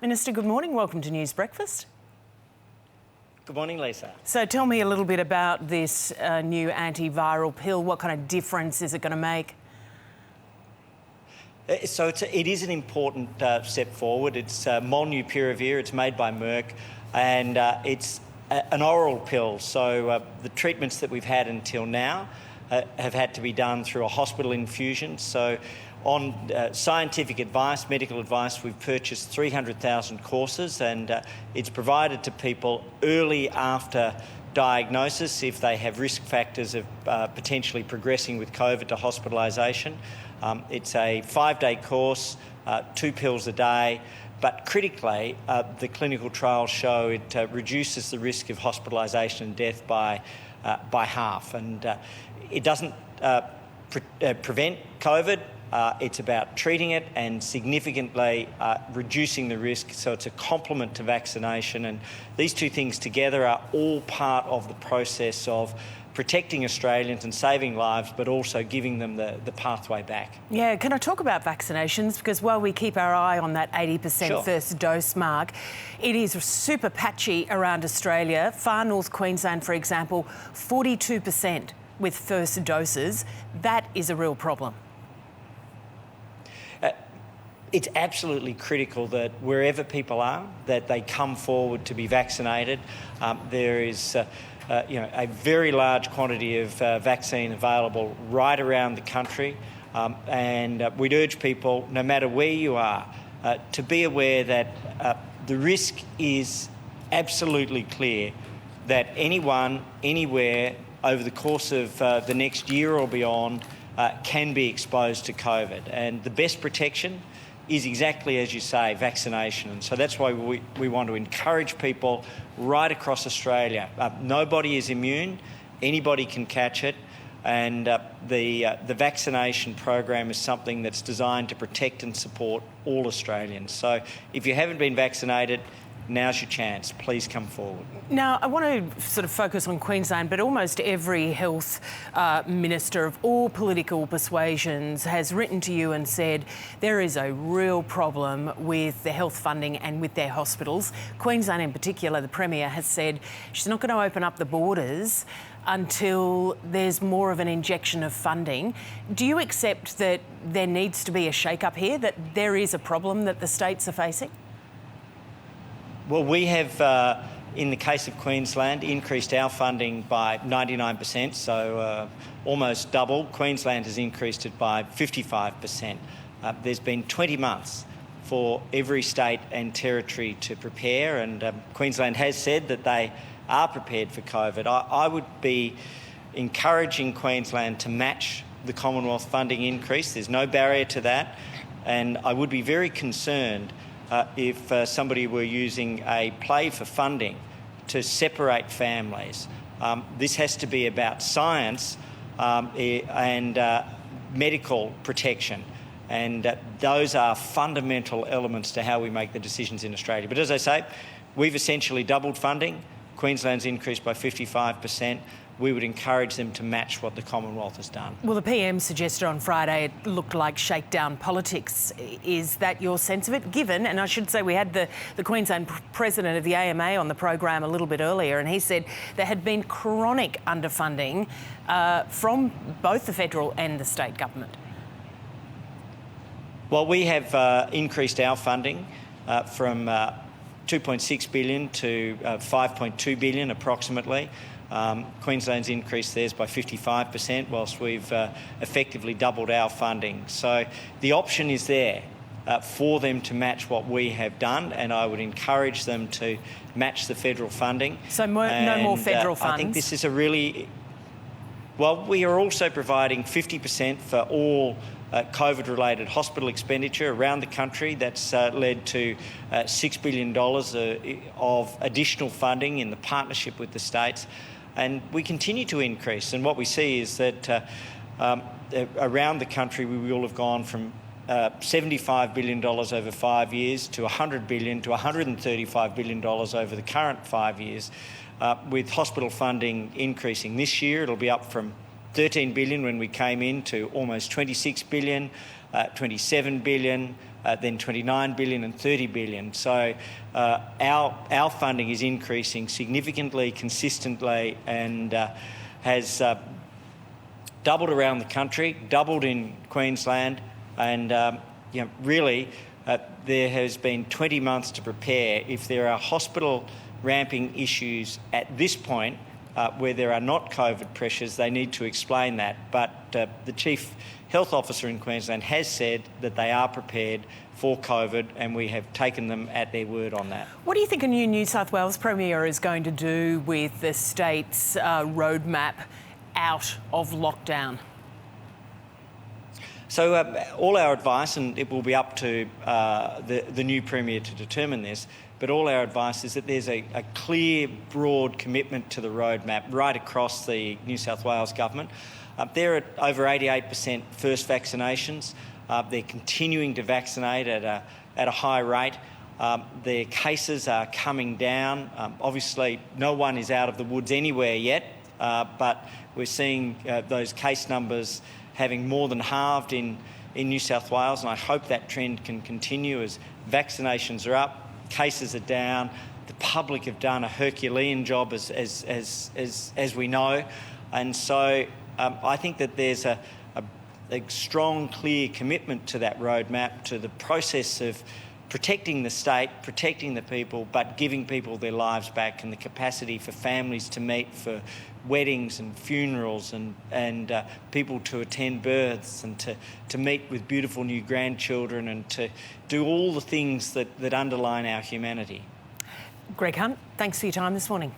Minister, good morning. Welcome to News Breakfast. Good morning, Lisa. So tell me a little bit about this new antiviral pill. What kind of difference is it going to make? It is an important step forward. It's molnupiravir. It's made by Merck, and it's an oral pill. So the treatments that we've had until now have had to be done through a hospital infusion. So on scientific advice, medical advice, we've purchased 300,000 courses, and it's provided to people early after diagnosis if they have risk factors of potentially progressing with COVID to hospitalisation. It's a 5-day course, 2 pills a day, but critically, the clinical trials show it reduces the risk of hospitalisation and death by half. And it doesn't prevent COVID. It's about treating it and significantly reducing the risk, so it's a complement to vaccination. And these two things together are all part of the process of protecting Australians and saving lives, but also giving them the pathway back. Yeah, can I talk about vaccinations? Because while we keep our eye on that 80% Sure. first dose mark, it is super patchy around Australia. Far North Queensland, for example, 42% with first doses. That is a real problem. It's absolutely critical that wherever people are, that they come forward to be vaccinated. There is a very large quantity of vaccine available right around the country, and we'd urge people, no matter where you are, to be aware that the risk is absolutely clear that anyone, anywhere, over the course of the next year or beyond, can be exposed to COVID. And the best protection is exactly as you say, vaccination. And so that's why we want to encourage people right across Australia. Nobody is immune, anybody can catch it, and the vaccination program is something that's designed to protect and support all Australians. So if you haven't been vaccinated, now's your chance. Please come forward. Now, I want to sort of focus on Queensland, but almost every health minister of all political persuasions has written to you and said there is a real problem with the health funding and with their hospitals. Queensland in particular, the Premier has said she's not going to open up the borders until there's more of an injection of funding. Do you accept that there needs to be a shake-up here, that there is a problem that the states are facing? Well, we have, in the case of Queensland, increased our funding by 99%, so almost double. Queensland has increased it by 55%. There's been 20 months for every state and territory to prepare, and Queensland has said that they are prepared for COVID. I would be encouraging Queensland to match the Commonwealth funding increase. There's no barrier to that, and I would be very concerned if somebody were using a play for funding to separate families. This has to be about science and medical protection, and those are fundamental elements to how we make the decisions in Australia. But as I say, we've essentially doubled funding. Queensland's increased by 55%. We would encourage them to match what the Commonwealth has done. Well, the PM suggested on Friday it looked like shakedown politics. Is that your sense of it? Given, and I should say we had the Queensland president of the AMA on the program a little bit earlier, and he said there had been chronic underfunding from both the federal and the state government. Well, we have increased our funding from 2.6 billion to 5.2 billion approximately. Queensland's increased theirs by 55%, whilst we've effectively doubled our funding. So the option is there for them to match what we have done, and I would encourage them to match the federal funding. So no more federal funds? I think this is a really... Well, we are also providing 50% for all COVID-related hospital expenditure around the country. That's led to $6 billion of additional funding in the partnership with the states. And we continue to increase. And what we see is that around the country, we will have gone from $75 billion over 5 years to $100 billion to $135 billion over the current 5 years, with hospital funding increasing. This year, it'll be up from $13 billion when we came in to almost $26 billion, $27 billion, then 29 billion and 30 billion. So our funding is increasing significantly, consistently, and has doubled around the country, doubled in Queensland, and really there has been 20 months to prepare. If there are hospital ramping issues at this point where there are not COVID pressures, they need to explain that. But the Chief Health Officer in Queensland has said that they are prepared for COVID, and we have taken them at their word on that. What do you think a new New South Wales Premier is going to do with the state's roadmap out of lockdown? So all our advice, and it will be up to the new Premier to determine this, but all our advice is that there's a clear, broad commitment to the roadmap right across the New South Wales government. They're at over 88% first vaccinations. They're continuing to vaccinate at a high rate. Their cases are coming down. Obviously, no one is out of the woods anywhere yet, but we're seeing those case numbers having more than halved in New South Wales, and I hope that trend can continue as vaccinations are up, cases are down. The public have done a Herculean job, as we know, and so I think that there's a strong, clear commitment to that roadmap, to the process of protecting the state, protecting the people, but giving people their lives back and the capacity for families to meet for weddings and funerals and people to attend births and to meet with beautiful new grandchildren and to do all the things that underline our humanity. Greg Hunt, thanks for your time this morning.